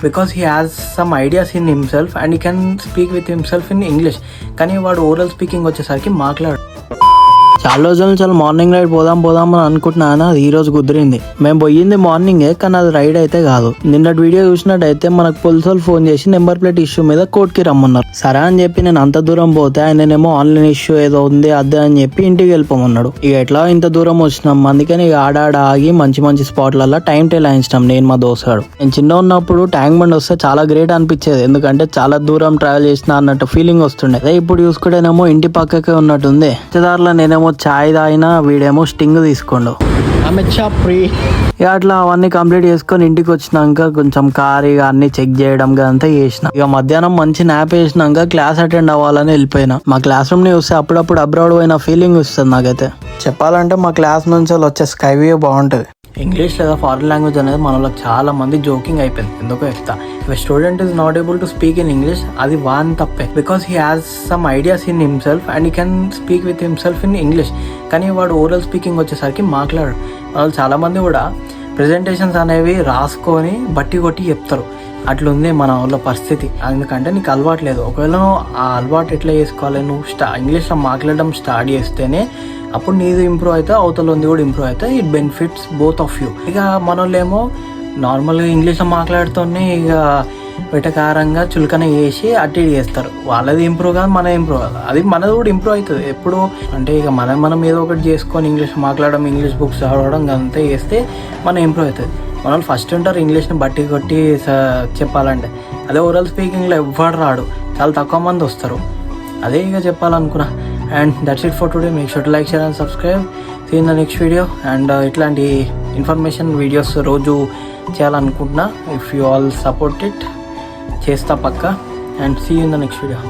Because he has some ideas in himself and he can speak with himself in English. కానీ వాడు oral speaking వచ్చేసరికి మాట్లాడు. చాలా రోజుల నుంచి మార్నింగ్ రైడ్ పోదాం అని అనుకుంటున్నాను. అది ఈ రోజు కుదిరింది. మేము పోయింది మార్నింగే, కానీ అది రైడ్ అయితే కాదు. నిన్నటి వీడియో చూసినట్టయితే మనకు పోలీసులు ఫోన్ చేసి నెంబర్ ప్లేట్ ఇష్యూ మీద కోర్టుకి రమ్మన్నారు. సరే అని చెప్పి నేను అంత దూరం పోతే ఆయననేమో ఆన్లైన్ ఇష్యూ ఏదో ఉంది అదే అని చెప్పి ఇంటికి వెళ్ళిపోమన్నాడు. ఇక ఎట్లా ఇంత దూరం వచ్చినాం, అందుకని ఇక ఆడాడ ఆగి మంచి స్పాట్లలో టైం టేలాయించినాం నేను మా దోస్తాడు. నేను చిన్న ఉన్నప్పుడు ట్యాంక్ బండ్ వస్తే చాలా గ్రేట్ అనిపించేది, ఎందుకంటే చాలా దూరం ట్రావెల్ చేసిన అన్నట్టు ఫీలింగ్ వస్తుండే. అదే ఇప్పుడు చూసుకుంటేనేమో ఇంటి పక్కకే ఉన్నట్టుంది. దారిలో నేనేమో చాయ్ తాగినా, వీడేమో స్టింగ్ తీసుకోండు. ఇక అట్లా అవన్నీ కంప్లీట్ చేసుకొని ఇంటికి వచ్చినాక కొంచెం కార్ ఇక అన్ని చెక్ చేయడం అంతా చేసిన. ఇక మధ్యాహ్నం మంచి నాప్ వేసినాక క్లాస్ అటెండ్ అవ్వాలని వెళ్ళిపోయినా. మా క్లాస్ రూమ్ ని చూస్తే అప్పుడప్పుడు అబ్రాడ్ పోయిన ఫీలింగ్ వస్తుంది నాకైతే. చెప్పాలంటే మా క్లాస్ నుంచి వచ్చే స్కై వ్యూ బాగుంటుంది. ఇంగ్లీష్ లేదా ఫారిన్ లాంగ్వేజ్ అనేది మనలో చాలా మంది జోకింగ్ అయిపోయింది. ఎందుకో చెప్తా, if student is not able to speak in English, అది వాన్ తప్పే. Because he has some ideas in himself and he can speak with himself in English. కానీ వాడు ఓరల్ స్పీకింగ్ వచ్చేసరికి మాట్లాడు. వాళ్ళు చాలా మంది కూడా ప్రెజెంటేషన్స్ అనేవి రాసుకొని బట్టి కొట్టి చెప్తారు. అట్లుంది మన వాళ్ళ పరిస్థితి. ఎందుకంటే నీకు అలవాటు లేదు. ఒకవేళ ఆ అలవాటు ఎట్లా చేసుకోవాలి, నువ్వు ఇంగ్లీష్లో మాట్లాడడం స్టార్ట్ చేస్తేనే అప్పుడు నీది ఇంప్రూవ్ అయితే అవతల ఉంది కూడా ఇంప్రూవ్ అయితే. It benefits both of you. ఇక మన వాళ్ళేమో నార్మల్గా ఇంగ్లీష్లో మాట్లాడుతూనే ఇక వెటకారంగా చులకన చేసి అటు చేస్తారు. వాళ్ళది ఇంప్రూవ్ కాదు, మన ఇంప్రూవ్ కాదు. అది మనది కూడా ఇంప్రూవ్ అవుతుంది ఎప్పుడు అంటే ఇక మనం ఏదో ఒకటి చేసుకొని ఇంగ్లీష్ మాట్లాడడం, ఇంగ్లీష్ బుక్స్ చదవడం అంతా చేస్తే మనం ఇంప్రూవ్ అవుతుంది. మనం ఫస్ట్ ఉంటారు ఇంగ్లీష్ని బట్టి కొట్టి చెప్పాలంటే. అదే ఓరల్ స్పీకింగ్లో ఎవ్వడు రాడు, చాలా తక్కువ మంది వస్తారు. అదే ఇక చెప్పాలనుకున్నా. And that's it for today. Make sure to like, share and subscribe. See in the next video. And ఇట్లాంటి ఇన్ఫర్మేషన్ వీడియోస్ రోజు చేయాలనుకుంటున్నా. If you all support it, చేస్తా పక్కా. And see in the next video.